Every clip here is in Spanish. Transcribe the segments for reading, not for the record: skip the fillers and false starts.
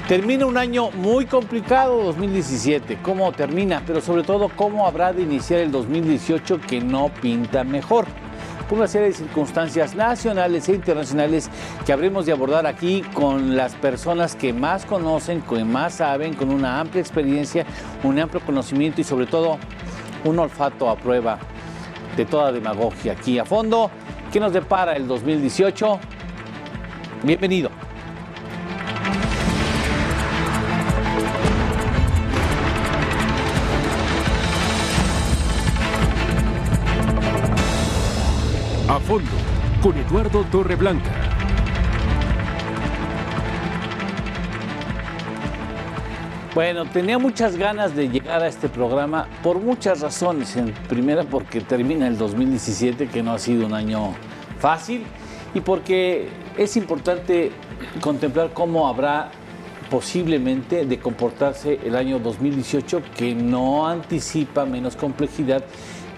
Termina un año muy complicado, 2017. ¿Cómo termina? Pero sobre todo, ¿cómo habrá de iniciar el 2018 que no pinta mejor? Por una serie de circunstancias nacionales e internacionales que habremos de abordar aquí con las personas que más conocen, que más saben, con una amplia experiencia, un amplio conocimiento y sobre todo un olfato a prueba de toda demagogia. Aquí a fondo, ¿qué nos depara el 2018? Bienvenido. A fondo, con Eduardo Torreblanca. Bueno, tenía muchas ganas de llegar a este programa por muchas razones. En primera, porque termina el 2017, que no ha sido un año fácil, y porque es importante contemplar cómo habrá posiblemente de comportarse el año 2018, que no anticipa menos complejidad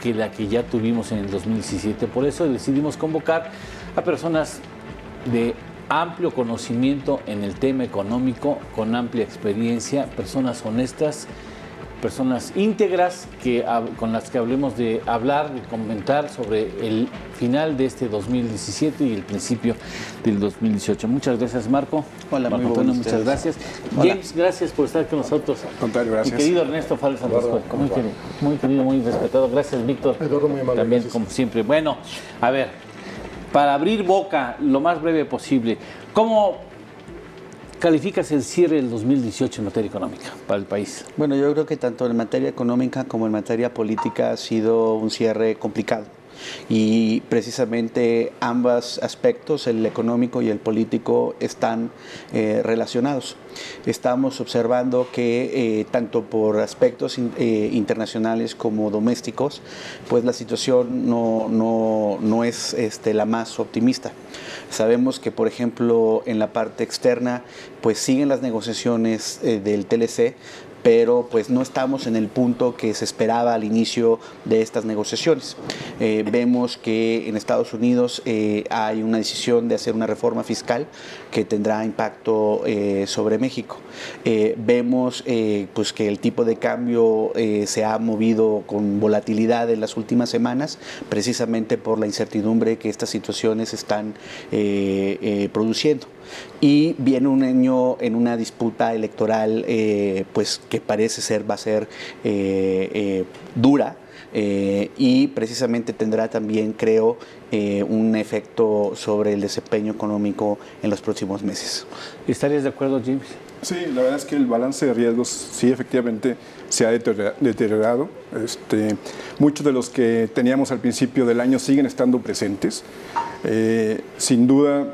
que la que ya tuvimos en el 2017. Por eso decidimos convocar a personas de amplio conocimiento en el tema económico, con amplia experiencia, personas honestas, personas íntegras con las que hablemos de hablar, de comentar sobre el final de este 2017 y el principio del 2018. Muchas gracias, Marco. Hola, Marco muy Antonio, buenos muchas gracias. Hola. James, gracias por estar con nosotros. Contrario, gracias. Mi querido Ernesto Fares Santos, muy querido, muy respetado. Gracias, Víctor. Eduardo, muy amable. También, Gracias. como siempre. Bueno, a ver, para abrir boca lo más breve posible, ¿cómo calificas el cierre del 2018 en materia económica para el país? Bueno, yo creo que tanto en materia económica como en materia política ha sido un cierre complicado. Y precisamente ambos aspectos, el económico y el político, están relacionados. Estamos observando que tanto por aspectos internacionales como domésticos, pues la situación no es la más optimista. Sabemos que, por ejemplo, en la parte externa, pues siguen las negociaciones del TLC, pero pues no estamos en el punto que se esperaba al inicio de estas negociaciones. Vemos que en Estados Unidos hay una decisión de hacer una reforma fiscal que tendrá impacto sobre México. Vemos pues que el tipo de cambio se ha movido con volatilidad en las últimas semanas, precisamente por la incertidumbre que estas situaciones están produciendo. Y viene un año en una disputa electoral pues que parece ser va a ser dura y precisamente tendrá también, creo, un efecto sobre el desempeño económico en los próximos meses. ¿Estarías de acuerdo, James? Sí, la verdad es que el balance de riesgos sí efectivamente se ha deteriorado. Muchos de los que teníamos al principio del año siguen estando presentes. Sin duda,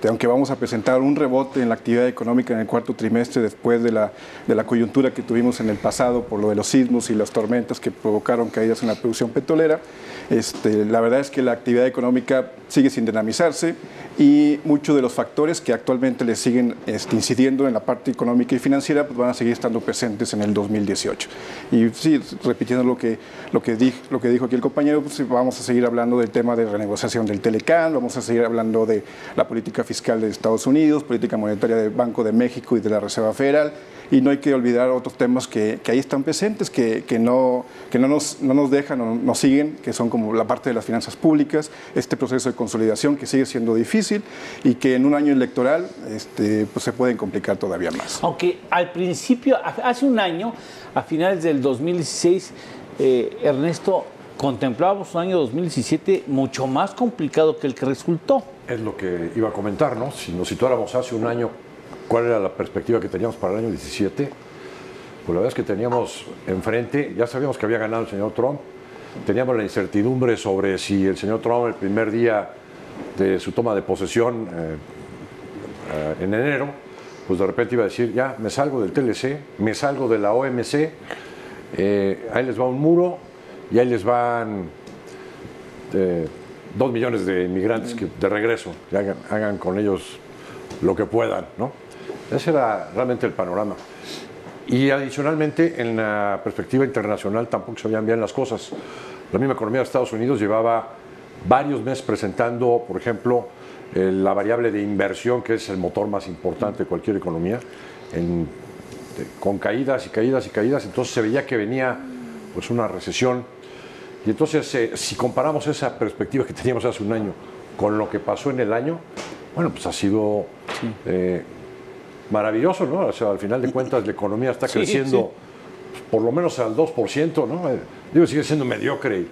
aunque vamos a presentar un rebote en la actividad económica en el cuarto trimestre después de la coyuntura que tuvimos en el pasado por lo de los sismos y las tormentas que provocaron caídas en la producción petrolera, la verdad es que la actividad económica sigue sin dinamizarse y muchos de los factores que actualmente le siguen incidiendo en la parte económica y financiera pues van a seguir estando presentes en el 2018. Y sí, repitiendo lo que dijo aquí el compañero, pues vamos a seguir hablando del tema de renegociación del Telecán, vamos a seguir hablando de la política fiscal de Estados Unidos, política monetaria del Banco de México y de la Reserva Federal, y no hay que olvidar otros temas que ahí están presentes, que no nos dejan o nos siguen, que son como la parte de las finanzas públicas, este proceso de consolidación que sigue siendo difícil y que en un año electoral pues se pueden complicar todavía más. Aunque al principio, hace un año, a finales del 2016, Ernesto, contemplábamos un año 2017 mucho más complicado que el que resultó. Es lo que iba a comentar, ¿no? Si nos situáramos hace un año, ¿cuál era la perspectiva que teníamos para el año 17? Pues la verdad es que teníamos enfrente, ya sabíamos que había ganado el señor Trump, teníamos la incertidumbre sobre si el señor Trump el primer día de su toma de posesión en enero, pues de repente iba a decir, ya me salgo del TLC, me salgo de la OMC, ahí les va un muro y ahí les van 2 millones de inmigrantes de regreso, que hagan con ellos lo que puedan, ¿no? Ese era realmente el panorama. Y adicionalmente, en la perspectiva internacional tampoco se veían bien las cosas. La misma economía de Estados Unidos llevaba varios meses presentando, por ejemplo, la variable de inversión, que es el motor más importante de cualquier economía, con caídas y caídas y caídas, entonces se veía que venía pues una recesión. Y entonces, si comparamos esa perspectiva que teníamos hace un año con lo que pasó en el año, bueno, pues ha sido maravilloso, ¿no? O sea, al final de cuentas la economía está creciendo por lo menos al 2%, ¿no? Digo, sigue siendo mediocre,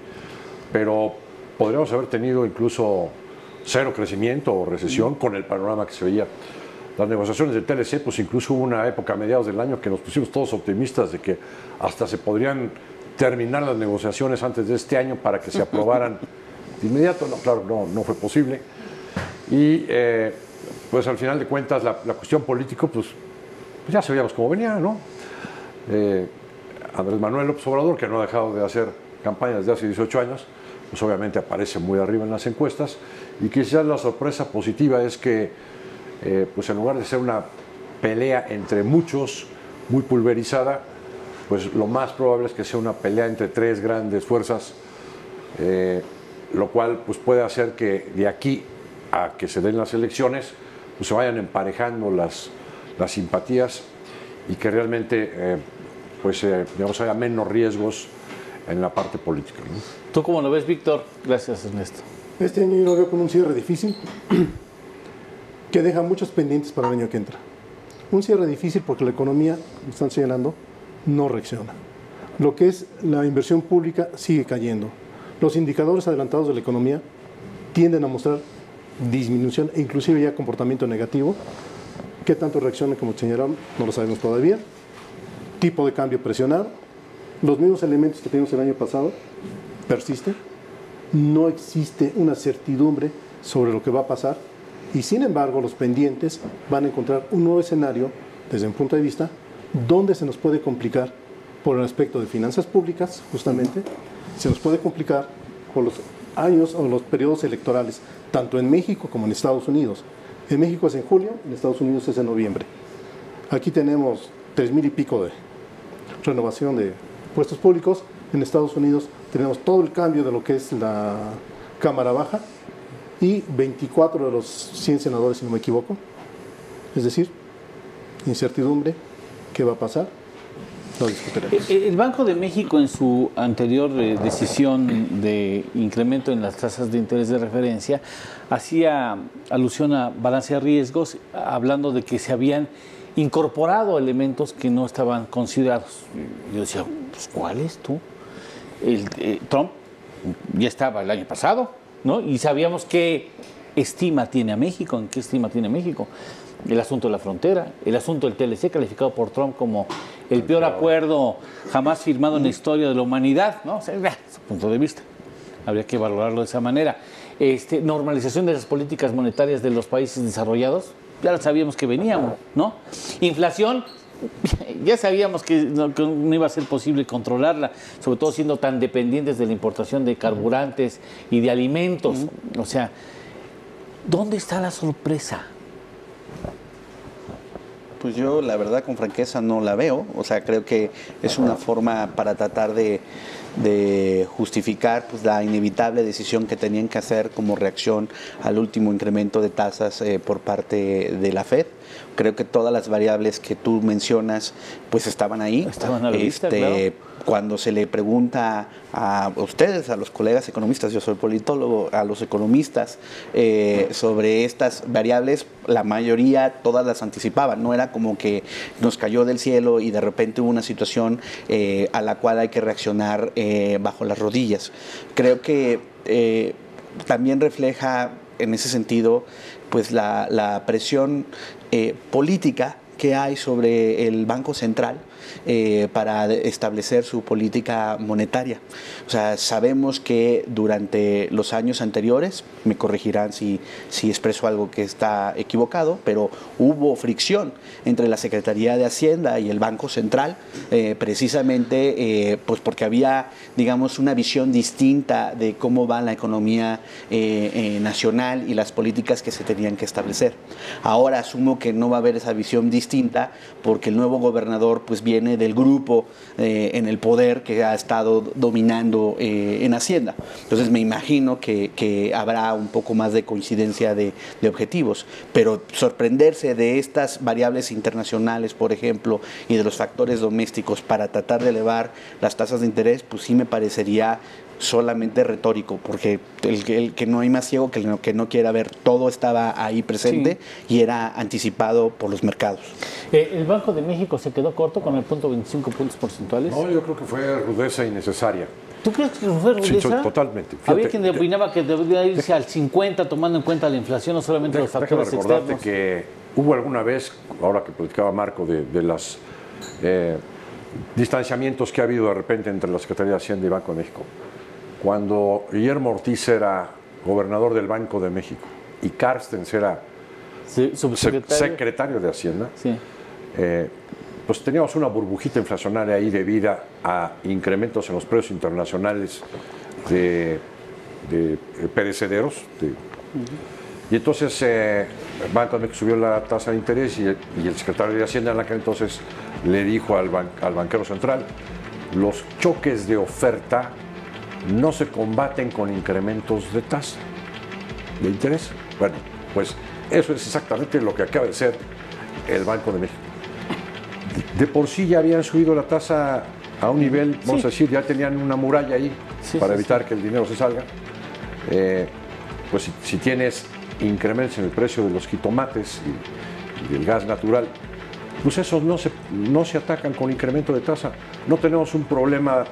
pero podríamos haber tenido incluso cero crecimiento o recesión con el panorama que se veía. Las negociaciones del TLC, pues incluso hubo una época a mediados del año que nos pusimos todos optimistas de que hasta se podrían terminar las negociaciones antes de este año para que se aprobaran de inmediato. No, claro, no fue posible. Y pues al final de cuentas la cuestión política, pues ya sabíamos cómo venía, ¿no? Andrés Manuel López Obrador, que no ha dejado de hacer campaña desde hace 18 años, pues obviamente aparece muy arriba en las encuestas, y quizás la sorpresa positiva es que pues en lugar de ser una pelea entre muchos, muy pulverizada, pues lo más probable es que sea una pelea entre tres grandes fuerzas, lo cual pues puede hacer que de aquí a que se den las elecciones pues se vayan emparejando las simpatías y que realmente digamos, haya menos riesgos en la parte política, ¿no? ¿Tú cómo lo ves, Víctor? Gracias, Ernesto. Este año yo lo veo con un cierre difícil que deja muchos pendientes para el año que entra. Un cierre difícil porque la economía, me están señalando, no reacciona. Lo que es la inversión pública sigue cayendo. Los indicadores adelantados de la economía tienden a mostrar disminución e inclusive ya comportamiento negativo. ¿Qué tanto reacciona, como señalaron? No lo sabemos todavía. Tipo de cambio presionado. Los mismos elementos que teníamos el año pasado persisten. No existe una certidumbre sobre lo que va a pasar y sin embargo los pendientes van a encontrar un nuevo escenario desde un punto de vista donde se nos puede complicar por el aspecto de finanzas públicas, justamente, se nos puede complicar por los años o los periodos electorales, tanto en México como en Estados Unidos. En México es en julio, en Estados Unidos es en noviembre. Aquí tenemos 3,000 y pico de renovación de puestos públicos. En Estados Unidos tenemos todo el cambio de lo que es la Cámara Baja y 24 de los 100 senadores, si no me equivoco. Es decir, incertidumbre, ¿qué va a pasar? Lo discutiremos. El Banco de México, en su anterior decisión de incremento en las tasas de interés de referencia, hacía alusión a balance de riesgos, hablando de que se habían incorporado elementos que no estaban considerados. Yo decía, pues, ¿cuáles tú? Trump ya estaba el año pasado, ¿no? Y sabíamos qué estima tiene a México, en qué estima tiene México. El asunto de la frontera, el asunto del TLC, calificado por Trump como el peor acuerdo jamás firmado en la historia de la humanidad, ¿no? O sea, desde su punto de vista, habría que valorarlo de esa manera. Normalización de las políticas monetarias de los países desarrollados, ya sabíamos que veníamos, ¿no? Inflación, ya sabíamos que no iba a ser posible controlarla, sobre todo siendo tan dependientes de la importación de carburantes y de alimentos. O sea, ¿dónde está la sorpresa? Pues yo, la verdad, con franqueza no la veo. O sea, creo que es una forma para tratar de justificar pues, la inevitable decisión que tenían que hacer como reacción al último incremento de tasas por parte de la FED. Creo que todas las variables que tú mencionas pues estaban ahí. Estaban a la vista, claro. Cuando se le pregunta a ustedes, a los colegas economistas, yo soy politólogo, a los economistas sobre estas variables, la mayoría todas las anticipaban. No era como que nos cayó del cielo y de repente hubo una situación a la cual hay que reaccionar bajo las rodillas. Creo que también refleja en ese sentido pues la presión política que hay sobre el Banco Central para establecer su política monetaria. O sea, sabemos que durante los años anteriores, me corregirán si expreso algo que está equivocado, pero hubo fricción entre la Secretaría de Hacienda y el Banco Central, precisamente pues porque había, digamos, una visión distinta de cómo va la economía nacional y las políticas que se tenían que establecer. Ahora asumo que no va a haber esa visión distinta porque el nuevo gobernador pues viene viene del grupo en el poder que ha estado dominando en Hacienda. Entonces me imagino que habrá un poco más de coincidencia de objetivos, pero sorprenderse de estas variables internacionales, por ejemplo, y de los factores domésticos para tratar de elevar las tasas de interés, pues sí me parecería solamente retórico, porque el que no hay más ciego que el que no quiera ver, todo estaba ahí presente y era anticipado por los mercados. ¿El Banco de México se quedó corto con el 0.25 puntos porcentuales? No, yo creo que fue rudeza innecesaria. ¿Tú crees que fue rudeza? Sí, totalmente. Había quien opinaba que debería irse al 50 tomando en cuenta la inflación, no solamente los factores recordarte externos. Que hubo alguna vez, ahora que platicaba Marco, de los distanciamientos que ha habido de repente entre la Secretaría de Hacienda y Banco de México. Cuando Guillermo Ortiz era gobernador del Banco de México y Carstens era secretario de Hacienda, pues teníamos una burbujita inflacionaria ahí debida a incrementos en los precios internacionales de perecederos. Y entonces el Banco de México subió la tasa de interés y el secretario de Hacienda en aquel entonces le dijo al banquero central: los choques de oferta no se combaten con incrementos de tasa de interés. Bueno, pues eso es exactamente lo que acaba de ser el Banco de México. De por sí ya habían subido la tasa a un nivel, vamos a decir, ya tenían una muralla ahí para evitar que el dinero se salga. Pues si tienes incrementos en el precio de los jitomates y del gas natural, pues esos no se atacan con incremento de tasa. No tenemos un problema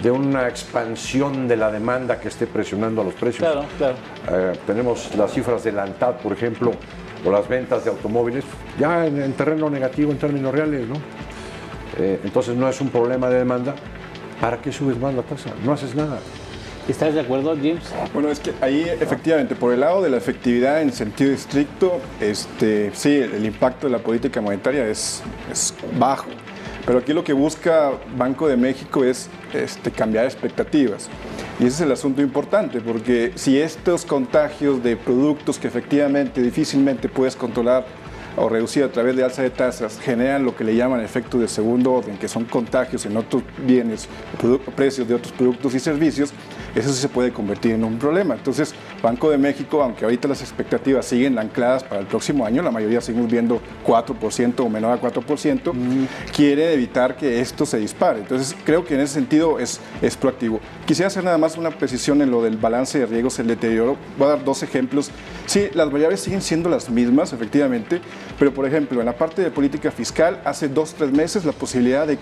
de una expansión de la demanda que esté presionando a los precios. Claro. Tenemos las cifras de la ANTAD, por ejemplo, o las ventas de automóviles, ya en terreno negativo en términos reales, ¿no? Entonces no es un problema de demanda. ¿Para qué subes más la tasa? No haces nada. ¿Estás de acuerdo, James? Bueno, es que ahí efectivamente, por el lado de la efectividad en sentido estricto, sí, el impacto de la política monetaria es bajo. Pero aquí lo que busca Banco de México es cambiar expectativas. Y ese es el asunto importante, porque si estos contagios de productos que efectivamente difícilmente puedes controlar o reducir a través de alza de tasas generan lo que le llaman efectos de segundo orden, que son contagios en otros bienes, precios de otros productos y servicios, eso sí se puede convertir en un problema. Entonces, Banco de México, aunque ahorita las expectativas siguen ancladas para el próximo año, la mayoría seguimos viendo 4% o menor a 4%, quiere evitar que esto se dispare. Entonces, creo que en ese sentido es proactivo. Quisiera hacer nada más una precisión en lo del balance de riesgos, el deterioro. Voy a dar dos ejemplos. Sí, las variables siguen siendo las mismas, efectivamente, pero por ejemplo, en la parte de política fiscal, hace 2-3 meses la posibilidad de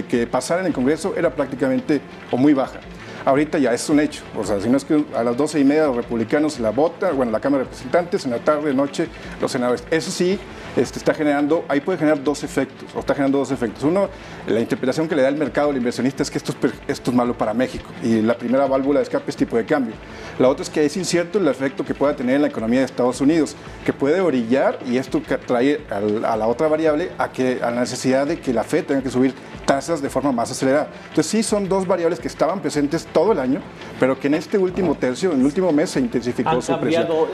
que pasara en el Congreso era prácticamente o muy baja. Ahorita ya es un hecho, o sea, si no es que a las 12:30 los republicanos la votan, bueno, la Cámara de Representantes, en la tarde, noche, los senadores. Eso sí, está generando, ahí puede generar dos efectos, o está generando dos efectos. Uno, la interpretación que le da el mercado al inversionista es que esto es malo para México, y la primera válvula de escape es tipo de cambio. La otra es que es incierto el efecto que pueda tener en la economía de Estados Unidos, que puede orillar, y esto trae a la otra variable, a la necesidad de que la FED tenga que subir tasas de forma más acelerada. Entonces sí son dos variables que estaban presentes todo el año, pero que en este último tercio, en el último mes, se intensificó su presión. Han cambiado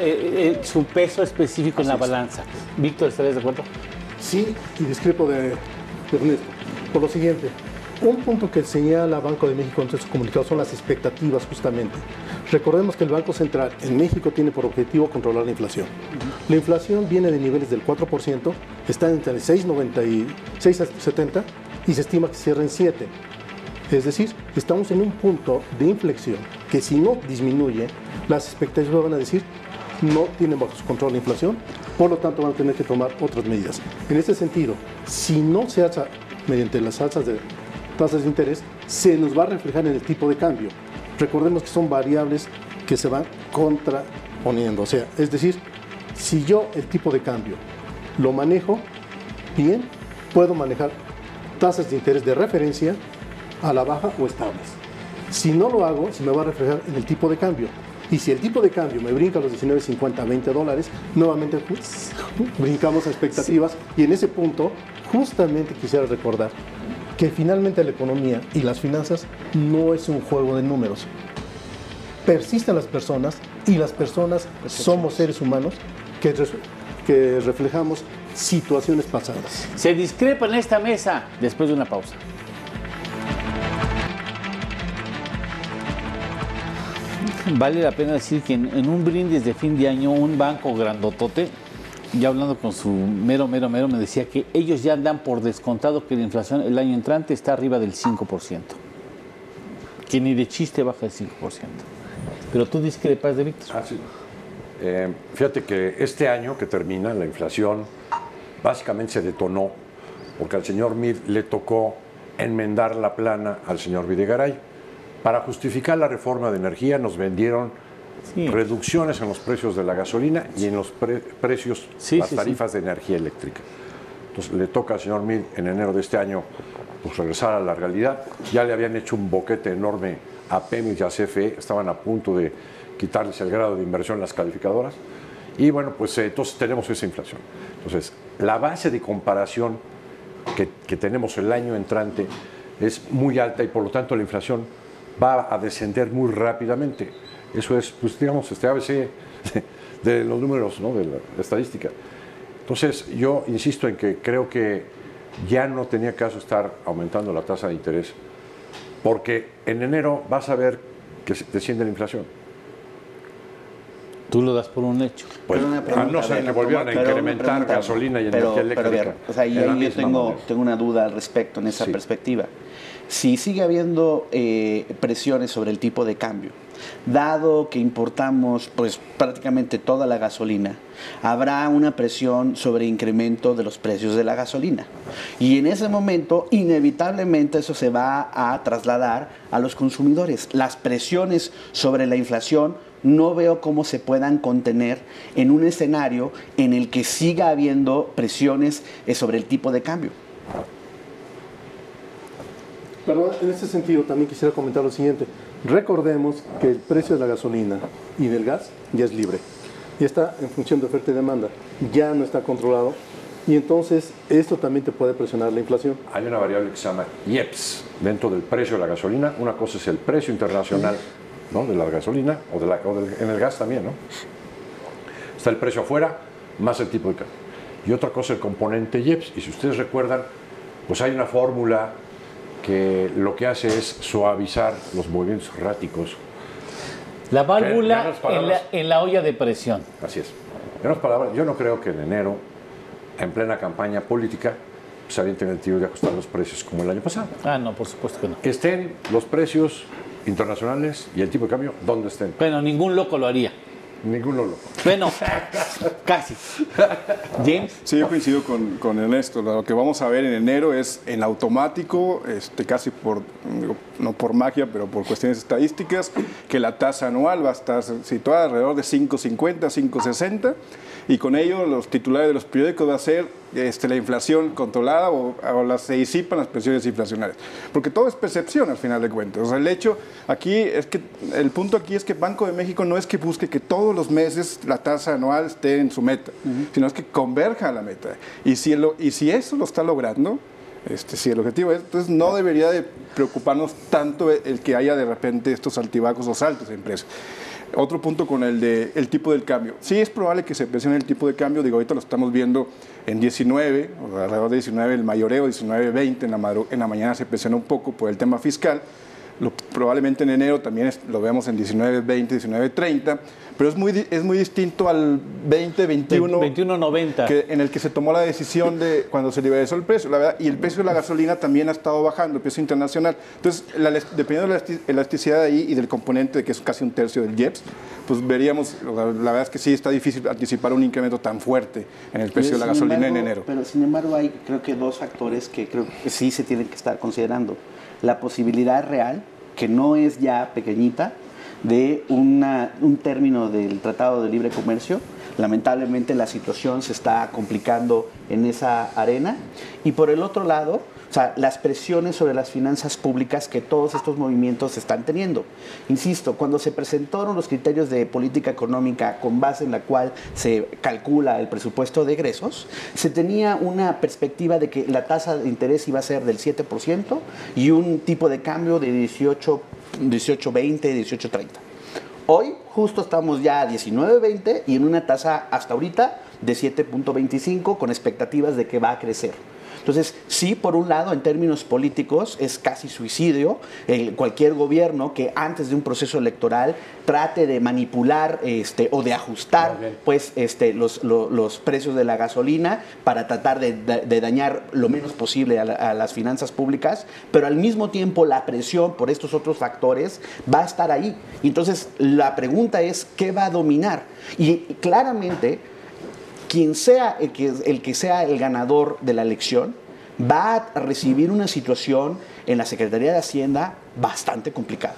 su peso específico en la balanza. Víctor, ¿estarías de acuerdo? Sí, y discrepo de Ernesto. Por lo siguiente, un punto que señala Banco de México en su comunicado son las expectativas, justamente. Recordemos que el Banco Central en México tiene por objetivo controlar la inflación. La inflación viene de niveles del 4%, está entre 6,96 a 70 y se estima que cierre en 7. Es decir, estamos en un punto de inflexión que si no disminuye, las expectativas van a decir no tienen bajo su control la inflación, por lo tanto van a tener que tomar otras medidas. En este sentido, si no se hace mediante las alzas de tasas de interés, se nos va a reflejar en el tipo de cambio. Recordemos que son variables que se van contraponiendo. O sea, es decir, si yo el tipo de cambio lo manejo bien, puedo manejar tasas de interés de referencia a la baja o estables. Si no lo hago, se me va a reflejar en el tipo de cambio. Y si el tipo de cambio me brinca a los $19.50 a $20, nuevamente brincamos a expectativas. Y en ese punto, justamente quisiera recordar que finalmente la economía y las finanzas no es un juego de números. Persisten las personas y las personas somos seres humanos que reflejamos situaciones pasadas. Se discrepa en esta mesa después de una pausa. Vale la pena decir que en un brindis de fin de año, un banco grandotote, ya hablando con su mero, me decía que ellos ya dan por descontado que la inflación el año entrante está arriba del 5%. Que ni de chiste baja el 5%. Pero tú discrepas de Víctor. Ah, sí. Fíjate que este año que termina, la inflación básicamente se detonó porque al señor Meade le tocó enmendar la plana al señor Videgaray. Para justificar la reforma de energía nos vendieron reducciones en los precios de la gasolina y en los precios, las tarifas de energía eléctrica. Entonces le toca al señor Meade en enero de este año pues, regresar a la realidad. Ya le habían hecho un boquete enorme a Pemex y a CFE, estaban a punto de quitarles el grado de inversión en las calificadoras. Y bueno, pues entonces tenemos esa inflación. Entonces, la base de comparación que tenemos el año entrante es muy alta y por lo tanto la inflación va a descender muy rápidamente. Eso es, pues digamos, este ABC de los números, ¿no? De la estadística. Entonces, yo insisto en que creo que ya no tenía caso estar aumentando la tasa de interés, porque en enero vas a ver que desciende la inflación. Tú lo das por un hecho. Pues, a no ser que volvieran a incrementar gasolina y energía eléctrica. Pero, o sea, yo tengo una duda al respecto en esa perspectiva. Si sigue habiendo presiones sobre el tipo de cambio, dado que importamos pues prácticamente toda la gasolina, habrá una presión sobre incremento de los precios de la gasolina. Y en ese momento, inevitablemente, eso se va a trasladar a los consumidores. Las presiones sobre la inflación no veo cómo se puedan contener en un escenario en el que siga habiendo presiones sobre el tipo de cambio. Perdón, en ese sentido también quisiera comentar lo siguiente. Recordemos que el precio de la gasolina y del gas ya es libre. Ya está en función de oferta y demanda. Ya no está controlado. Y entonces esto también te puede presionar la inflación. Hay una variable que se llama IEPS dentro del precio de la gasolina. Una cosa es el precio internacional, ¿no? De la gasolina en el gas también, ¿no? Está el precio afuera más el tipo de cambio. Y otra cosa el componente IEPS. Y si ustedes recuerdan, pues hay una fórmula que lo que hace es suavizar los movimientos erráticos. La válvula en la olla de presión. Así es. En otras palabras, yo no creo que en enero, en plena campaña política, se avienten el tiro de ajustar los precios como el año pasado. Ah, no, por supuesto que no. Que estén los precios internacionales y el tipo de cambio donde estén. Bueno, ningún loco lo haría. Ninguno loco. Bueno, casi. James. Sí, yo coincido con Ernesto. Lo que vamos a ver en enero es en automático, casi no por magia, pero por cuestiones estadísticas, que la tasa anual va a estar situada alrededor de 5.50, 5.60, y con ello los titulares de los periódicos va a ser la inflación controlada o se disipan las presiones inflacionarias. Porque todo es percepción al final de cuentas. O sea, el hecho aquí es que, el punto aquí es que Banco de México no es que busque que todos los meses la tasa anual esté en su meta, sino es que converja a la meta. Y si eso lo está logrando, si el objetivo es, entonces no debería de preocuparnos tanto el que haya de repente estos altibajos o saltos en precios. Otro punto con el tipo del cambio. Sí es probable que se presione el tipo de cambio, digo, ahorita lo estamos viendo en 19, o alrededor de 19 el mayoreo, 19.20, en la mañana se presiona un poco por el tema fiscal. Probablemente en enero también lo veamos en 19.20, 19.30, pero es muy distinto al 21.90 en el que se tomó la decisión de cuando se liberalizó el precio, la verdad, y el precio de la gasolina también ha estado bajando, el precio internacional. Entonces, dependiendo de la elasticidad de ahí y del componente que es casi un tercio del IEPS, pues veríamos, la verdad es que sí está difícil anticipar un incremento tan fuerte en el precio de la gasolina en enero. Pero sin embargo hay creo que dos factores que creo que sí se tienen que estar considerando. La posibilidad real, que no es ya pequeñita, de un término del Tratado de Libre Comercio. Lamentablemente la situación se está complicando en esa arena. Y por el otro lado, o sea, las presiones sobre las finanzas públicas que todos estos movimientos están teniendo. Insisto, cuando se presentaron los criterios de política económica con base en la cual se calcula el presupuesto de egresos, se tenía una perspectiva de que la tasa de interés iba a ser del 7% y un tipo de cambio de 18.20, 18.30. Hoy justo estamos ya a 19.20 y en una tasa hasta ahorita de 7.25 con expectativas de que va a crecer. Entonces, sí, por un lado, en términos políticos, es casi suicidio cualquier gobierno que antes de un proceso electoral trate de manipular o de ajustar pues, los precios de la gasolina para tratar de dañar lo menos posible a las finanzas públicas, pero al mismo tiempo la presión por estos otros factores va a estar ahí. Y entonces, la pregunta es, ¿qué va a dominar? Y claramente, quien sea el que sea el ganador de la elección va a recibir una situación en la Secretaría de Hacienda bastante complicada.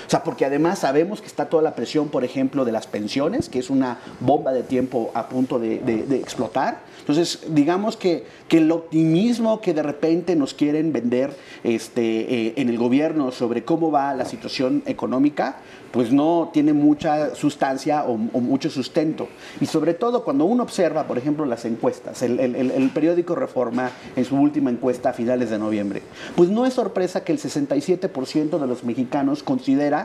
O sea, porque además sabemos que está toda la presión, por ejemplo, de las pensiones, que es una bomba de tiempo a punto de explotar. Entonces, digamos que el optimismo que de repente nos quieren vender en el gobierno sobre cómo va la situación económica, pues no tiene mucha sustancia o mucho sustento. Y sobre todo cuando uno observa, por ejemplo, las encuestas, el periódico Reforma en su última encuesta a finales de noviembre, pues no es sorpresa que el 67% de los mexicanos considera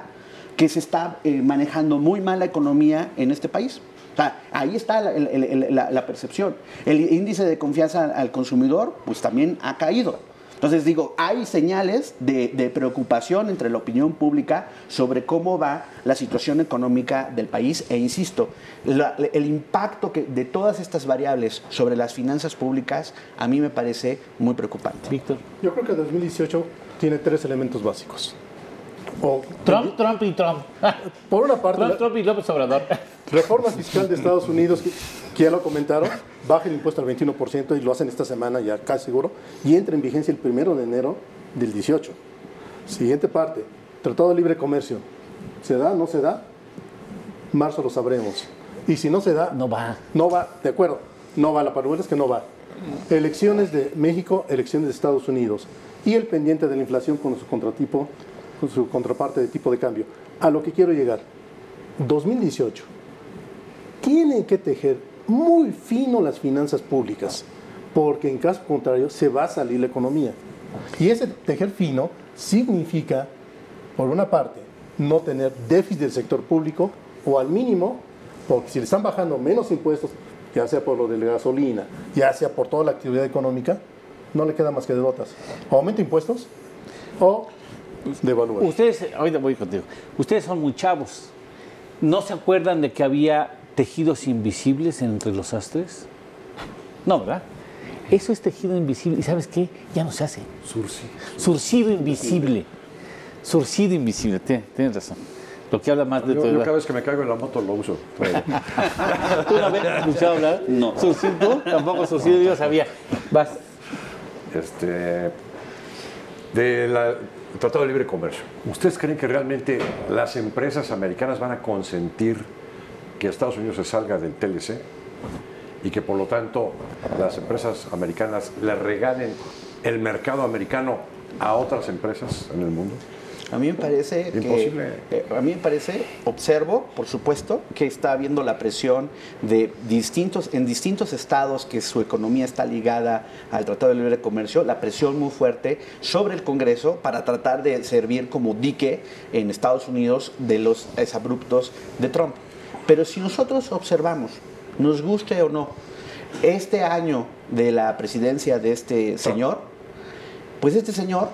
que se está manejando muy mal la economía en este país. O sea, ahí está la percepción. El índice de confianza al consumidor pues también ha caído. Entonces digo, hay señales de preocupación entre la opinión pública sobre cómo va la situación económica del país e insisto, el impacto de todas estas variables sobre las finanzas públicas a mí me parece muy preocupante. Víctor. Yo creo que 2018 tiene 3 elementos básicos. Trump y Trump. Por una parte, Trump y López Obrador. reforma fiscal de Estados Unidos, que ya lo comentaron, baja el impuesto al 21% y lo hacen esta semana ya casi seguro, y entra en vigencia el 1 de enero del 18. Siguiente parte, Tratado de Libre Comercio. ¿Se da? ¿No se da? Marzo lo sabremos. Y si no se da... No va. No va, de acuerdo. No va, la palabra es que no va. Elecciones de México, elecciones de Estados Unidos. Y el pendiente de la inflación con su contratipo, con su contraparte de tipo de cambio. A lo que quiero llegar. 2018. Tienen que tejer muy fino las finanzas públicas, porque en caso contrario se va a salir la economía. Y ese tejer fino significa, por una parte, no tener déficit del sector público, o al mínimo, porque si le están bajando menos impuestos, ya sea por lo de la gasolina, ya sea por toda la actividad económica, no le queda más que derrotas. O aumenta impuestos, o devalúa. Ustedes, ahorita voy contigo, ustedes son muy chavos. ¿No se acuerdan de que había tejidos invisibles entre los sastres? No, ¿verdad? Eso es tejido invisible. ¿Y sabes qué? Ya no se hace. Surcido invisible. Surcido invisible. Tienes razón. Lo que habla más de todo. Yo cada vez que me caigo en la moto lo uso. ¿Tú una vez has escuchado hablar? No. ¿Surcido? ¿Tú? Tampoco surcido, yo sabía. Vas. Del Tratado de Libre Comercio. ¿Ustedes creen que realmente las empresas americanas van a consentir que Estados Unidos se salga del TLC y que por lo tanto las empresas americanas le regalen el mercado americano a otras empresas en el mundo? A mí me parece observo, por supuesto, que está habiendo la presión en distintos estados que su economía está ligada al Tratado de Libre Comercio, la presión muy fuerte sobre el Congreso para tratar de servir como dique en Estados Unidos de los exabruptos de Trump. Pero si nosotros observamos, nos guste o no, este año de la presidencia de este señor, pues este señor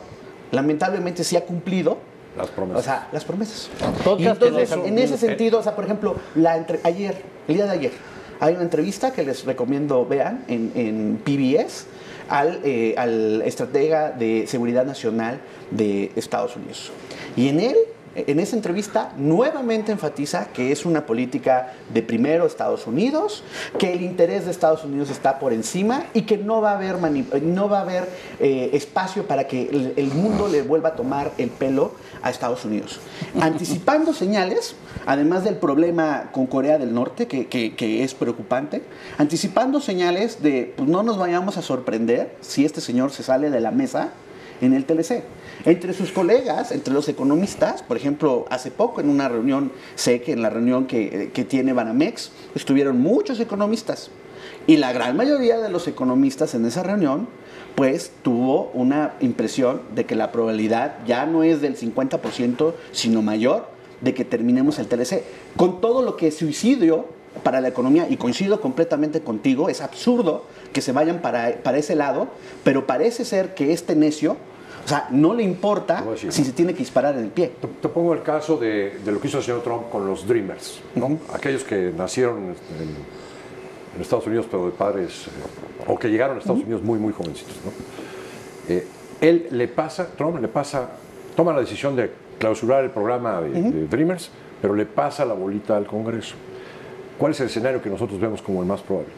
lamentablemente sí ha cumplido las promesas. O sea, las promesas. Y entonces, en ese sentido, o sea, por ejemplo, el día de ayer, hay una entrevista que les recomiendo vean en PBS al estratega de seguridad nacional de Estados Unidos. Y en esa entrevista nuevamente enfatiza que es una política de primero Estados Unidos, que el interés de Estados Unidos está por encima y que no va a haber espacio para que el mundo le vuelva a tomar el pelo a Estados Unidos. Anticipando señales, además del problema con Corea del Norte, que es preocupante, anticipando señales de pues, no nos vayamos a sorprender si este señor se sale de la mesa en el TLC. Entre sus colegas, entre los economistas, por ejemplo, hace poco en una reunión, sé que en la reunión que tiene Banamex, estuvieron muchos economistas. Y la gran mayoría de los economistas en esa reunión, pues tuvo una impresión de que la probabilidad ya no es del 50%, sino mayor, de que terminemos el TLC. Con todo lo que suicidio para la economía, y coincido completamente contigo, es absurdo que se vayan para ese lado, pero parece ser que este necio, o sea, no le importa si se tiene que disparar en el pie. Te pongo el caso de lo que hizo el señor Trump con los Dreamers, ¿no? Aquellos que nacieron en Estados Unidos, pero de padres, o que llegaron a Estados Unidos muy, muy jovencitos, ¿no? Trump le pasa, toma la decisión de clausurar el programa de Dreamers, pero le pasa la bolita al Congreso. ¿Cuál es el escenario que nosotros vemos como el más probable?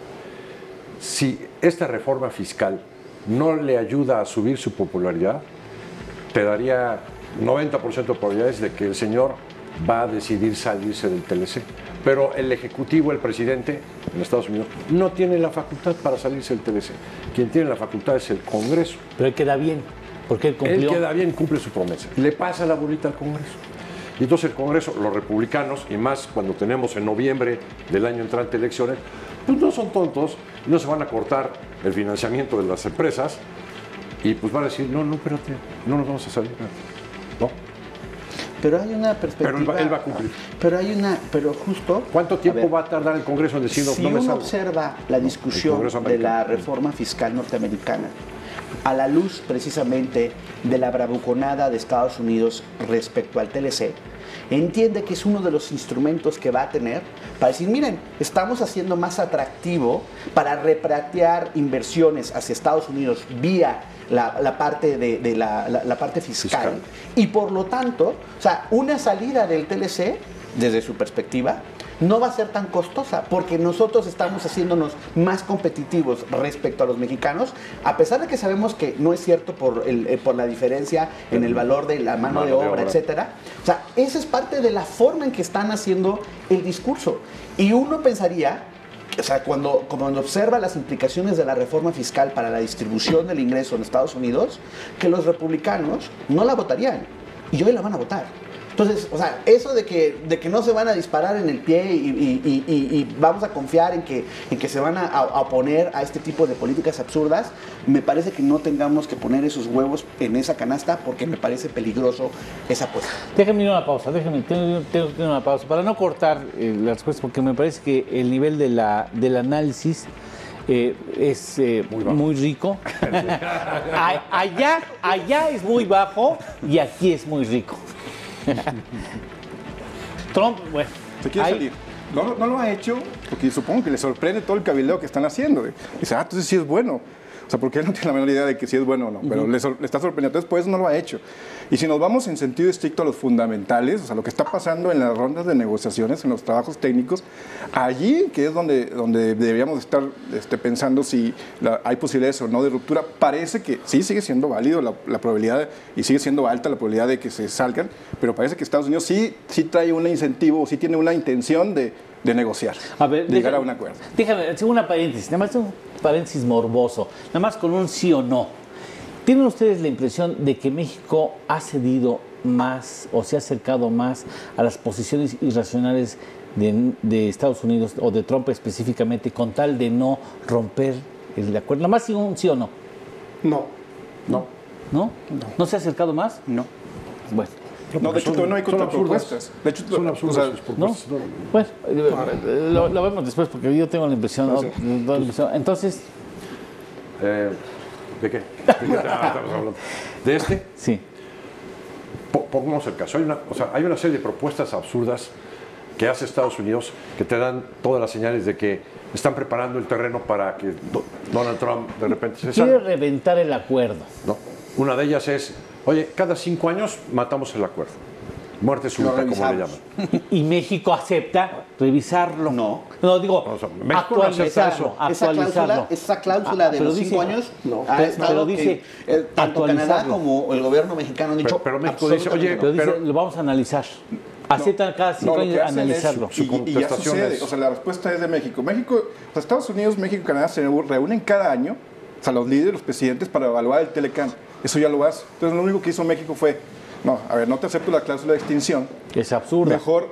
Si esta reforma fiscal no le ayuda a subir su popularidad, te daría 90% de probabilidades de que el señor va a decidir salirse del TLC. Pero el Ejecutivo, el presidente en Estados Unidos, no tiene la facultad para salirse del TLC. Quien tiene la facultad es el Congreso. Pero él queda bien, porque él cumplió. Él queda bien, cumple su promesa. Le pasa la bolita al Congreso. Y entonces el Congreso, los republicanos, y más cuando tenemos en noviembre del año entrante elecciones, pues no son tontos, no se van a cortar el financiamiento de las empresas y pues van a decir, no, espérate, no nos vamos a salir. ¿No? Pero hay una perspectiva. Pero él va a cumplir. Pero justo. ¿Cuánto tiempo va a tardar el Congreso en decirnos si no me salgo? uno observa la discusión de la reforma fiscal norteamericana, a la luz precisamente de la bravuconada de Estados Unidos respecto al TLC, entiende que es uno de los instrumentos que va a tener para decir, miren, estamos haciendo más atractivo para repatriar inversiones hacia Estados Unidos vía la parte de la parte fiscal. Y por lo tanto, o sea, una salida del TLC, desde su perspectiva, no va a ser tan costosa, porque nosotros estamos haciéndonos más competitivos respecto a los mexicanos, a pesar de que sabemos que no es cierto por la diferencia en el valor de la mano de obra, etcétera. O sea, esa es parte de la forma en que están haciendo el discurso. Y uno pensaría, o sea, cuando observa las implicaciones de la reforma fiscal para la distribución del ingreso en Estados Unidos, que los republicanos no la votarían, y hoy la van a votar. Entonces, o sea, eso de que no se van a disparar en el pie y vamos a confiar en que se van a oponer a este tipo de políticas absurdas, me parece que no tengamos que poner esos huevos en esa canasta, porque me parece peligroso esa apuesta. Déjame ir a una pausa, tengo una pausa, para no cortar las respuestas, porque me parece que el nivel del análisis es muy rico. Allá es muy bajo y aquí es muy rico. Trump, bueno, se quiere salir. No lo ha hecho porque supongo que le sorprende todo el cabildeo que están haciendo. Dice, entonces sí es bueno. O sea, porque él no tiene la menor idea de que sí es bueno o no, pero le está sorprendiendo. Entonces, por eso no lo ha hecho. Y si nos vamos en sentido estricto a los fundamentales, o sea, lo que está pasando en las rondas de negociaciones, en los trabajos técnicos, allí, que es donde deberíamos estar pensando si hay posibilidades o no de ruptura, parece que sí sigue siendo válido la probabilidad, y sigue siendo alta la probabilidad de que se salgan, pero parece que Estados Unidos sí trae un incentivo, o sí tiene una intención de negociar, de llegar a un acuerdo. Déjame hacer una paréntesis, nada más un paréntesis morboso, nada más con un sí o no. ¿Tienen ustedes la impresión de que México ha cedido más o se ha acercado más a las posiciones irracionales de Estados Unidos o de Trump específicamente, con tal de no romper el acuerdo? Nada más un sí o no. ¿No se ha acercado más? No. Bueno. No, de hecho, no hay contrapropuestas. De hecho, son absurdas. ¿No? Bueno, lo vemos después, porque yo tengo la impresión. Entonces. ¿De qué? Estamos hablando. ¿De este? Sí. Pongamos el caso. Hay una serie de propuestas absurdas que hace Estados Unidos que te dan todas las señales de que están preparando el terreno para que Donald Trump de repente se salga. Quiere reventar el acuerdo. No. Una de ellas es, oye, cada 5 años matamos el acuerdo. Muerte súbita, como le llaman. ¿Y México acepta revisarlo? No, digo, actualizarlo. Esa cláusula de los 5 años ha estado dice que tanto Canadá como el gobierno mexicano han dicho. Pero México dice, oye, pero lo vamos a analizar. Aceptan cada 5 años analizarlo. Y ya sucede. O sea, la respuesta es de México. Estados Unidos, México y Canadá se reúnen cada año, o sea, los líderes, los presidentes, para evaluar el Telecán. Eso ya lo hace. Entonces, lo único que hizo México fue, no te acepto la cláusula de extinción. Es absurdo. Mejor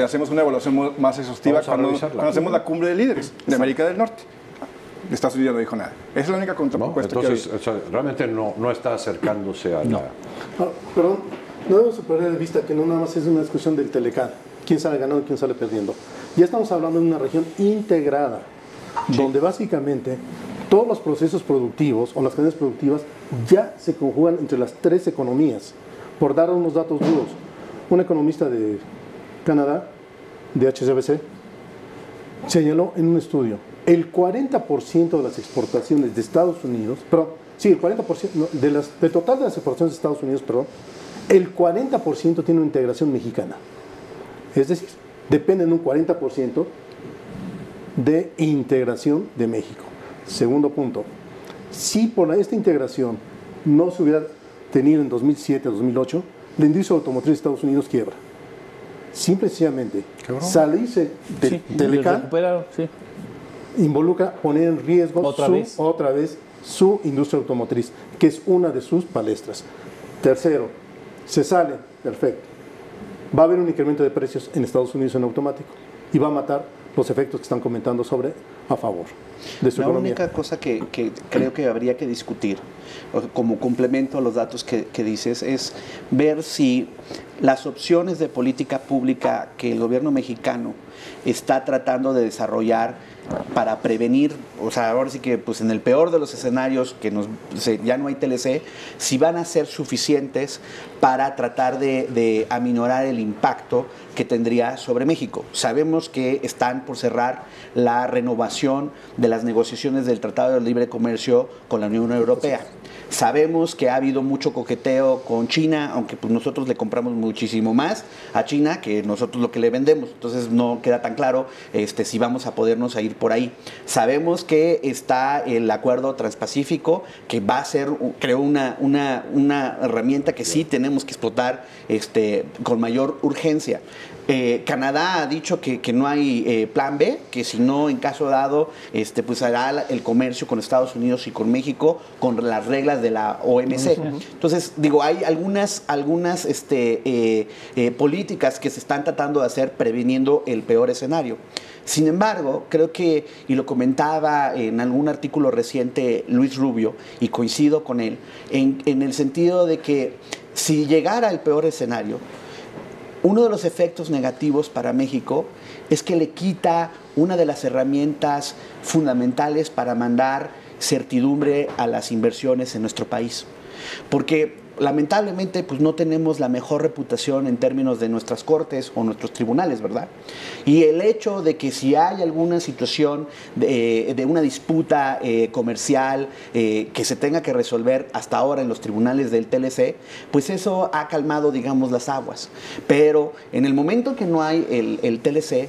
hacemos una evaluación más exhaustiva cuando hacemos la cumbre de líderes de América del Norte. Estados Unidos no dijo nada. Esa es la única contrapropuesta que hay. Entonces, realmente no está acercándose a la... Perdón, no debemos perder de vista que no nada más es una discusión del Telecán. ¿Quién sale ganando y quién sale perdiendo? Ya estamos hablando de una región integrada, donde básicamente todos los procesos productivos o las cadenas productivas ya se conjugan entre las tres economías. Por dar unos datos duros, un economista de Canadá, de HSBC, señaló en un estudio, el 40% de las exportaciones de Estados Unidos, el 40% del total de las exportaciones de Estados Unidos, el 40% tiene una integración mexicana. Es decir, depende de un 40% de integración de México. Segundo punto, si por esta integración no se hubiera tenido en 2007-2008, la industria automotriz de Estados Unidos quiebra. Simple y sencillamente, salirse de Telecán involucra poner en riesgo otra vez su industria automotriz, que es una de sus palestras. Tercero, se sale, perfecto. Va a haber un incremento de precios en Estados Unidos en automático y va a matar los efectos que están comentando a favor de su economía. La única cosa que creo que habría que discutir, como complemento a los datos que dices, es ver si las opciones de política pública que el gobierno mexicano está tratando de desarrollar para prevenir, o sea, ahora sí que pues en el peor de los escenarios ya no hay TLC, si van a ser suficientes para tratar de aminorar el impacto que tendría sobre México. Sabemos que están por cerrar la renovación de las negociaciones del Tratado de Libre Comercio con la Unión Europea. Sabemos que ha habido mucho coqueteo con China, aunque pues nosotros le compramos muchísimo más a China que nosotros lo que le vendemos. Entonces no queda tan claro si vamos a podernos ir por ahí. Sabemos que está el acuerdo transpacífico, que va a ser, creo, una herramienta que sí tenemos que explotar con mayor urgencia. Canadá ha dicho que no hay plan B, que si no, en caso dado, pues hará el comercio con Estados Unidos y con México con las reglas de la OMC. Entonces, digo, hay algunas políticas que se están tratando de hacer previniendo el peor escenario. Sin embargo, creo que, y lo comentaba en algún artículo reciente Luis Rubio, y coincido con él, en el sentido de que si llegara el peor escenario, uno de los efectos negativos para México es que le quita una de las herramientas fundamentales para mandar certidumbre a las inversiones en nuestro país. Porque lamentablemente pues no tenemos la mejor reputación en términos de nuestras cortes o nuestros tribunales, ¿verdad? Y el hecho de que si hay alguna situación de una disputa comercial que se tenga que resolver hasta ahora en los tribunales del TLC, pues eso ha calmado, digamos, las aguas. Pero en el momento que no hay el TLC,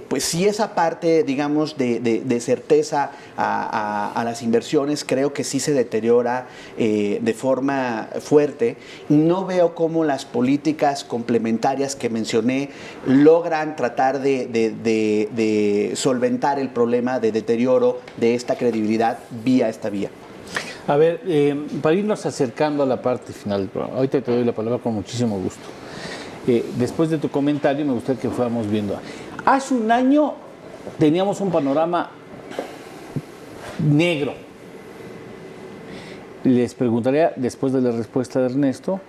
pues sí esa parte, digamos, de certeza a las inversiones, creo que sí se deteriora de forma fuerte. No veo cómo las políticas complementarias que mencioné logran tratar de solventar el problema de deterioro de esta credibilidad vía esta vía. A ver, para irnos acercando a la parte final del programa, ahorita te doy la palabra con muchísimo gusto. Después de tu comentario me gustaría que fuéramos viendo. Hace un año teníamos un panorama negro. Les preguntaría, después de la respuesta de Ernesto,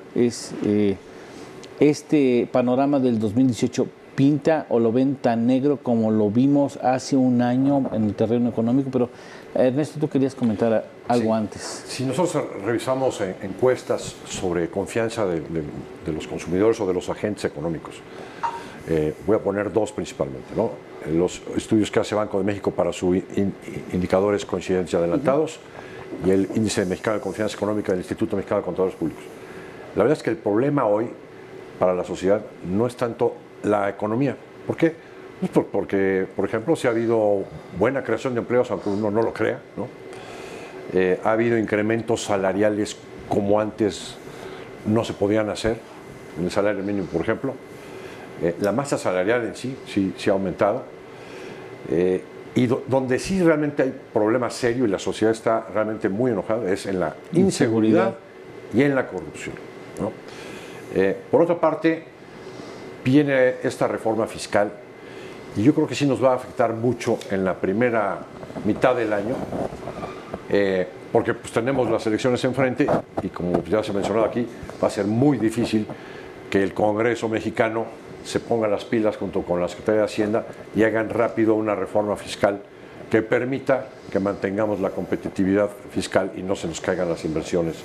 ¿este panorama del 2018 pinta o lo ven tan negro como lo vimos hace un año en el terreno económico? Pero Ernesto, tú querías comentar algo antes. Si nosotros revisamos encuestas sobre confianza de los consumidores o de los agentes económicos, voy a poner dos principalmente, ¿no? Los estudios que hace Banco de México para sus indicadores coincidentes y adelantados, y el índice mexicano de confianza económica del Instituto Mexicano de Contadores Públicos. La verdad es que el problema hoy para la sociedad no es tanto la economía. ¿Por qué? Pues porque, por ejemplo, sí ha habido buena creación de empleos, aunque uno no lo crea, ¿no? Ha habido incrementos salariales como antes no se podían hacer, en el salario mínimo, por ejemplo. La masa salarial en sí ha aumentado. Y donde sí realmente hay problemas serios y la sociedad está realmente muy enojada es en la inseguridad y en la corrupción, ¿no? Por otra parte, viene esta reforma fiscal y yo creo que sí nos va a afectar mucho en la primera mitad del año, porque pues tenemos las elecciones enfrente y como ya se ha mencionado aquí, va a ser muy difícil que el Congreso mexicano se pongan las pilas junto con la Secretaría de Hacienda y hagan rápido una reforma fiscal que permita que mantengamos la competitividad fiscal y no se nos caigan las inversiones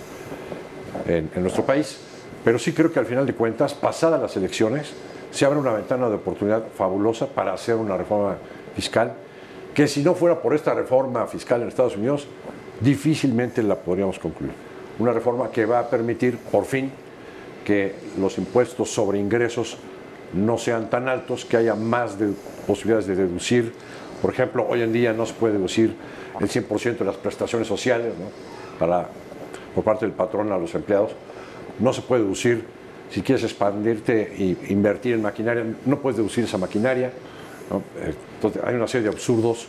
en nuestro país. Pero sí creo que al final de cuentas, pasadas las elecciones, se abre una ventana de oportunidad fabulosa para hacer una reforma fiscal que, si no fuera por esta reforma fiscal en Estados Unidos, difícilmente la podríamos concluir. Una reforma que va a permitir, por fin, que los impuestos sobre ingresos no sean tan altos, que haya más posibilidades de deducir. Por ejemplo, hoy en día no se puede deducir el 100% de las prestaciones sociales, ¿no? Por parte del patrón a los empleados. No se puede deducir, si quieres expandirte e invertir en maquinaria, no puedes deducir esa maquinaria, ¿no? Entonces, hay una serie de absurdos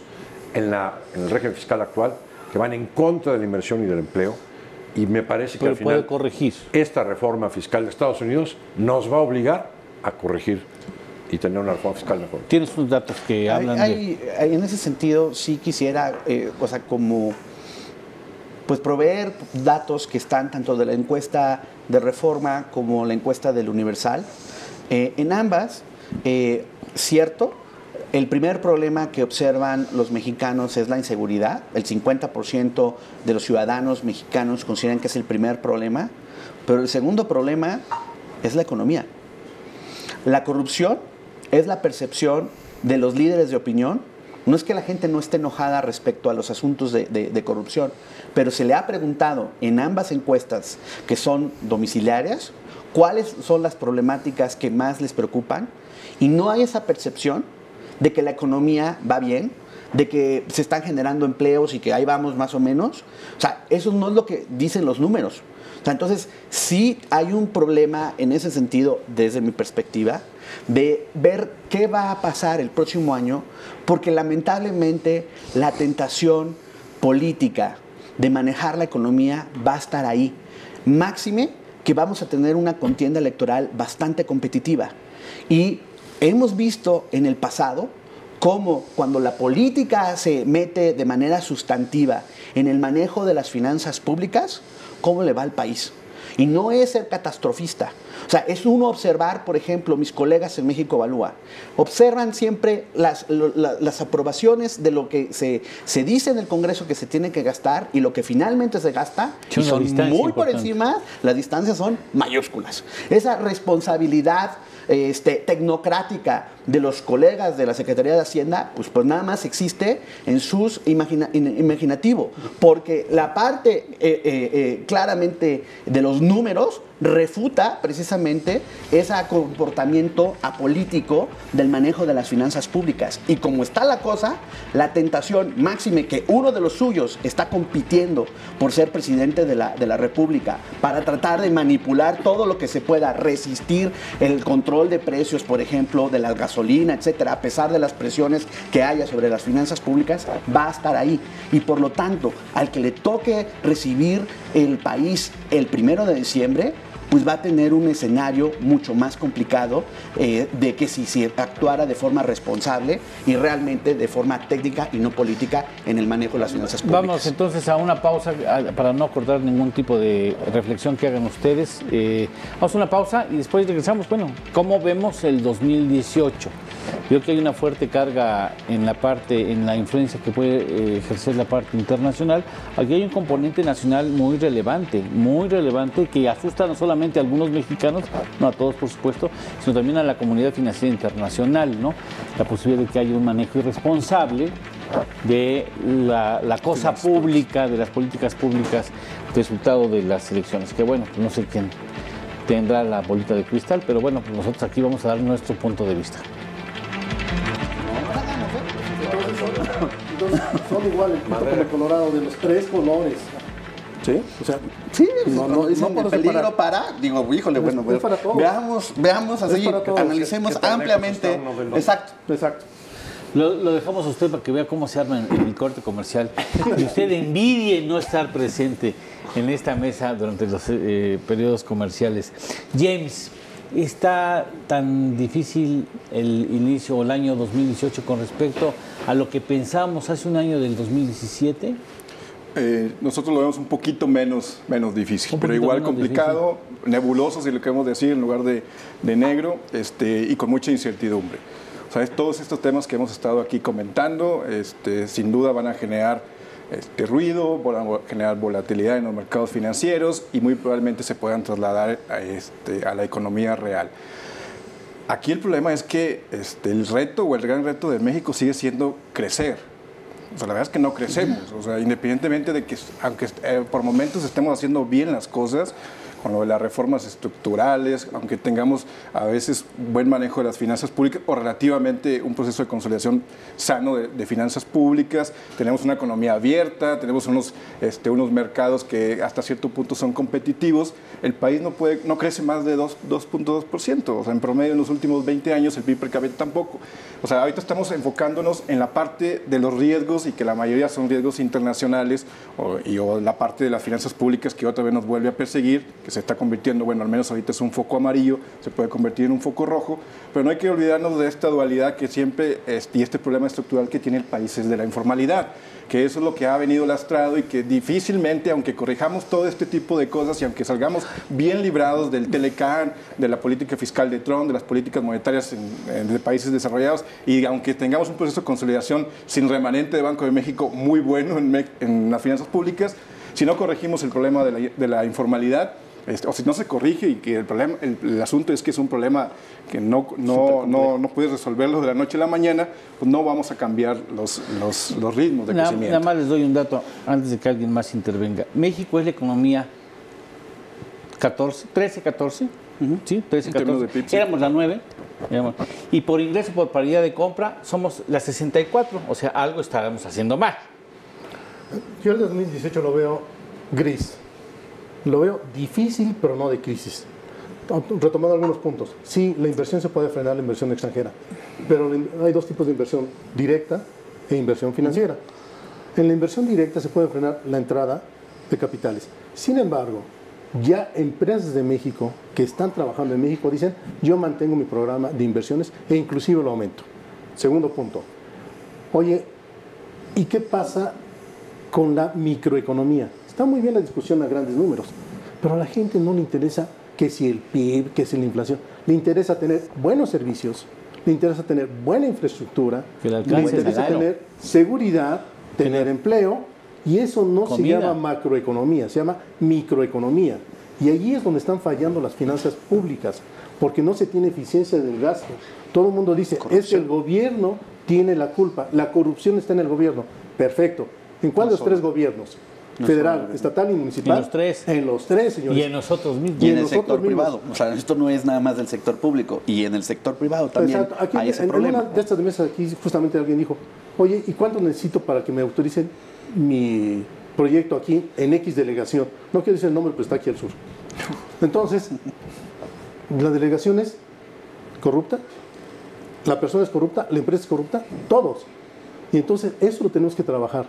en el régimen fiscal actual que van en contra de la inversión y del empleo, y me parece que al final puede corregir. Esta reforma fiscal de Estados Unidos nos va a obligar a corregir y tener una reforma fiscal mejor. Tienes unos datos que hablan en ese sentido, sí quisiera, pues proveer datos que están tanto de la encuesta de Reforma como la encuesta del Universal. En ambas, cierto, el primer problema que observan los mexicanos es la inseguridad. El 50% de los ciudadanos mexicanos consideran que es el primer problema, pero el segundo problema es la economía. La corrupción es la percepción de los líderes de opinión. No es que la gente no esté enojada respecto a los asuntos de corrupción, pero se le ha preguntado en ambas encuestas, que son domiciliarias, cuáles son las problemáticas que más les preocupan, y no hay esa percepción de que la economía va bien, de que se están generando empleos y que ahí vamos más o menos. O sea, eso no es lo que dicen los números. O sea, entonces, sí hay un problema en ese sentido, desde mi perspectiva, de ver qué va a pasar el próximo año, porque lamentablemente la tentación política de manejar la economía va a estar ahí. Máxime que vamos a tener una contienda electoral bastante competitiva. Y hemos visto en el pasado cómo cuando la política se mete de manera sustantiva en el manejo de las finanzas públicas, cómo le va al país. Y no es ser catastrofista. O sea, es uno observar, por ejemplo, mis colegas en México Evalúa, observan siempre las aprobaciones de lo que se dice en el Congreso que se tiene que gastar y lo que finalmente se gasta, y son muy por encima, las distancias son mayúsculas. Esa responsabilidad tecnocrática de los colegas de la Secretaría de Hacienda, pues nada más existe en sus imaginativo, porque la parte claramente de los números refuta precisamente ese comportamiento apolítico del manejo de las finanzas públicas. Y como está la cosa, la tentación máxime que uno de los suyos está compitiendo por ser presidente de la República para tratar de manipular todo lo que se pueda, resistir el control de precios, por ejemplo, de la gasolina, etcétera, a pesar de las presiones que haya sobre las finanzas públicas, va a estar ahí. Y por lo tanto, al que le toque recibir el país el 1 de diciembre, pues va a tener un escenario mucho más complicado de que si se actuara de forma responsable y realmente de forma técnica y no política en el manejo de las finanzas públicas. Vamos entonces a una pausa para no cortar ningún tipo de reflexión que hagan ustedes. Vamos a una pausa y después regresamos. Bueno, ¿cómo vemos el 2018? Creo que hay una fuerte carga en la influencia que puede ejercer la parte internacional. Aquí hay un componente nacional muy relevante que asusta no solamente a algunos mexicanos, no a todos por supuesto, sino también a la comunidad financiera internacional, ¿no? La posibilidad de que haya un manejo irresponsable de la cosa pública, de las políticas públicas, resultado de las elecciones. Que bueno, pues no sé quién tendrá la bolita de cristal, pero bueno, pues nosotros aquí vamos a dar nuestro punto de vista. Entonces, son igual el punto como el Colorado, de los 3 colores. ¿Sí? O sea, sí, no por peligro para, digo, híjole, bueno, es para todos. veamos así, analicemos ampliamente. Exacto. Lo dejamos a usted para que vea cómo se arma en el corte comercial. Y usted envidie no estar presente en esta mesa durante los periodos comerciales. James, ¿está tan difícil el inicio o el año 2018 con respecto a lo que pensábamos hace un año del 2017? Nosotros lo vemos un poquito menos difícil, pero igual complicado, nebuloso, si lo queremos decir, en lugar de negro, y con mucha incertidumbre. O sea, todos estos temas que hemos estado aquí comentando, sin duda van a generar ruido, van a generar volatilidad en los mercados financieros y muy probablemente se puedan trasladar a la economía real. Aquí el problema es que el reto o el gran reto de México sigue siendo crecer. O sea, la verdad es que no crecemos, o sea, independientemente de que, aunque por momentos estemos haciendo bien las cosas, con lo de las reformas estructurales, aunque tengamos a veces buen manejo de las finanzas públicas o relativamente un proceso de consolidación sano de finanzas públicas, tenemos una economía abierta, tenemos unos mercados que hasta cierto punto son competitivos, el país no crece más de 2.2%, o sea, en promedio en los últimos 20 años el PIB per cápita tampoco. O sea, ahorita estamos enfocándonos en la parte de los riesgos y que la mayoría son riesgos internacionales o la parte de las finanzas públicas que otra vez nos vuelve a perseguir, que se está convirtiendo, bueno, al menos ahorita es un foco amarillo, se puede convertir en un foco rojo, pero no hay que olvidarnos de esta dualidad que siempre, y este problema estructural que tiene el país es de la informalidad, que eso es lo que ha venido lastrado y que difícilmente, aunque corrijamos todo este tipo de cosas y aunque salgamos bien librados del Telecán, de la política fiscal de Trump, de las políticas monetarias de países desarrollados, y aunque tengamos un proceso de consolidación sin remanente de Banco de México muy bueno en las finanzas públicas, si no corregimos el problema de la informalidad, o si no se corrige y que el asunto es que es un problema que no puedes resolverlo de la noche a la mañana, pues no vamos a cambiar los ritmos de crecimiento. Nada más les doy un dato antes de que alguien más intervenga. México es la economía 13-14, ¿sí? 13-14. Éramos la 9. Y por ingreso, por paridad de compra, somos la 64. O sea, algo estábamos haciendo mal. Yo el 2018 lo veo gris. Lo veo difícil, pero no de crisis. Retomando algunos puntos. Sí, la inversión se puede frenar, la inversión extranjera. Pero hay dos tipos de inversión, directa e inversión financiera. En la inversión directa se puede frenar la entrada de capitales. Sin embargo, ya empresas de México que están trabajando en México dicen, yo mantengo mi programa de inversiones e inclusive lo aumento. Segundo punto. Oye, ¿y qué pasa con la microeconomía? Está muy bien la discusión a grandes números, pero a la gente no le interesa que si el PIB, que si la inflación. Le interesa tener buenos servicios, le interesa tener buena infraestructura, le interesa tener seguridad, tener empleo, y eso no se llama macroeconomía, se llama microeconomía. Y allí es donde están fallando las finanzas públicas, porque no se tiene eficiencia del gasto. Todo el mundo dice, es que el gobierno tiene la culpa, la corrupción está en el gobierno. Perfecto. ¿En cuál de los tres gobiernos? Federal, estatal y municipal. En los tres. En los tres, señores. Y en nosotros mismos. Y en el sector privado. O sea, esto no es nada más del sector público. Y en el sector privado también. Exacto. Aquí, hay ese en problema. una de estas mesas aquí, justamente alguien dijo, oye, ¿y cuánto necesito para que me autoricen mi proyecto aquí en X delegación? No quiero decir el nombre, pero está aquí al sur. Entonces, la delegación es corrupta, la persona es corrupta, la empresa es corrupta, todos. Y entonces, eso lo tenemos que trabajar.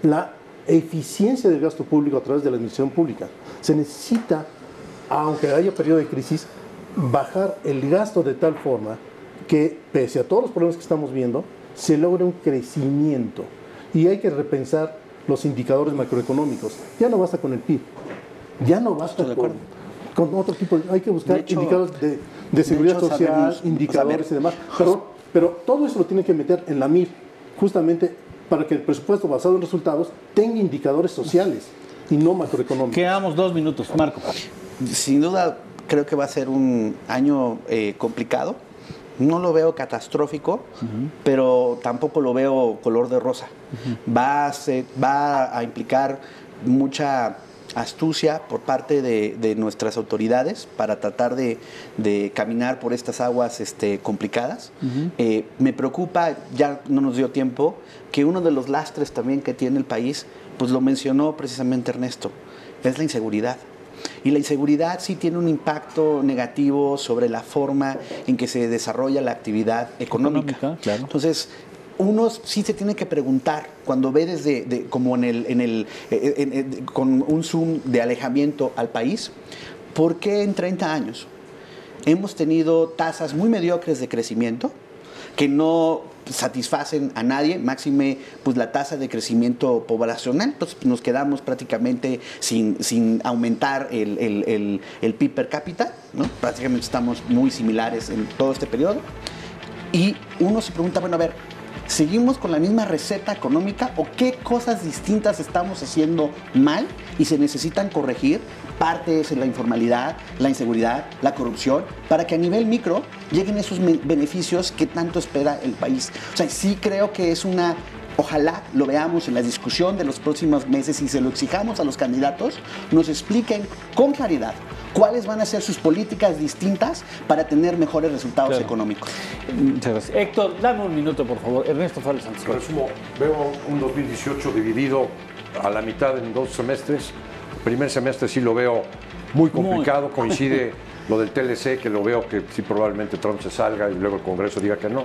La eficiencia del gasto público a través de la administración pública. Se necesita, aunque haya periodo de crisis, bajar el gasto de tal forma que, pese a todos los problemas que estamos viendo, se logre un crecimiento. Y hay que repensar los indicadores macroeconómicos. Ya no basta con el PIB, ya no basta con otro tipo hay que buscar indicadores de seguridad social, indicadores y demás. Pero todo eso lo tiene que meter en la MIR, justamente para que el presupuesto basado en resultados tenga indicadores sociales y no macroeconómicos. Quedamos 2 minutos, Marco. Sin duda, creo que va a ser un año complicado. No lo veo catastrófico, pero tampoco lo veo color de rosa. Va a implicar mucha astucia por parte de nuestras autoridades para tratar de caminar por estas aguas complicadas. Me preocupa, ya no nos dio tiempo, que uno de los lastres también que tiene el país, pues lo mencionó precisamente Ernesto, es la inseguridad. Y la inseguridad sí tiene un impacto negativo sobre la forma en que se desarrolla la actividad económica. Claro. Entonces, uno sí se tiene que preguntar cuando ve desde como con un zoom de alejamiento al país, ¿por qué en 30 años hemos tenido tasas muy mediocres de crecimiento que no satisfacen a nadie, máxime pues la tasa de crecimiento poblacional, entonces nos quedamos prácticamente sin aumentar el PIB per cápita, ¿no? Prácticamente estamos muy similares en todo este periodo. Y uno se pregunta, bueno, a ver, ¿seguimos con la misma receta económica o qué cosas distintas estamos haciendo mal y se necesitan corregir? Parte es la informalidad, la inseguridad, la corrupción, para que a nivel micro lleguen esos beneficios que tanto espera el país. O sea, sí creo que es ojalá lo veamos en la discusión de los próximos meses y se lo exijamos a los candidatos, nos expliquen con claridad cuáles van a ser sus políticas distintas para tener mejores resultados económicos. Muchas gracias. Héctor, dame un minuto, por favor. Ernesto Fares Santos. Resumo, veo un 2018 dividido a la mitad en 2 semestres. El primer semestre sí lo veo muy complicado, coincide lo del TLC, que lo veo que sí probablemente Trump se salga y luego el Congreso diga que no.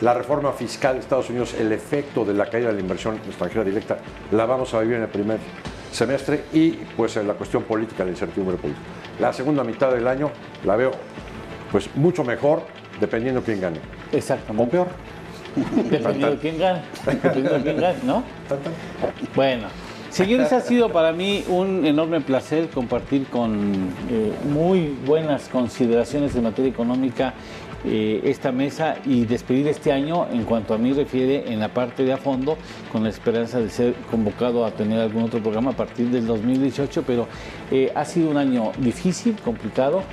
La reforma fiscal de Estados Unidos, el efecto de la caída de la inversión extranjera directa, la vamos a vivir en el primer semestre y pues la cuestión política, la incertidumbre política. La segunda mitad del año la veo pues mucho mejor dependiendo quién gane. Exactamente. O peor. Dependiendo de quién gane. Dependiendo de quién gane, ¿no? Bueno. Señores, ha sido para mí un enorme placer compartir con muy buenas consideraciones en materia económica esta mesa y despedir este año, en cuanto a mí refiere, en la parte de a fondo, con la esperanza de ser convocado a tener algún otro programa a partir del 2018, pero ha sido un año difícil, complicado.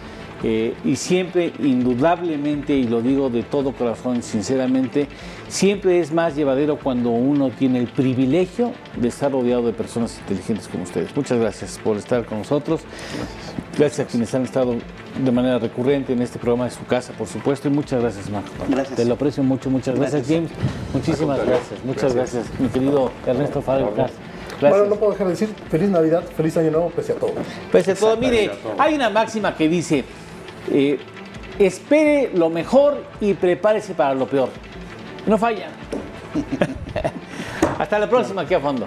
Y siempre, indudablemente, y lo digo de todo corazón, sinceramente, siempre es más llevadero cuando uno tiene el privilegio de estar rodeado de personas inteligentes como ustedes. Muchas gracias por estar con nosotros. Gracias a quienes han estado de manera recurrente en este programa de su casa, por supuesto, y muchas gracias, Marco. Gracias. Te lo aprecio mucho, muchas gracias, James. Muchísimas gracias. Muchas gracias, mi querido Ernesto Fares. Gracias. Bueno, no puedo dejar de decir feliz Navidad, feliz Año Nuevo, pese a todo. Pese a todo, mire, hay una máxima que dice: espere lo mejor y prepárese para lo peor. No falla. Hasta la próxima, aquí a fondo.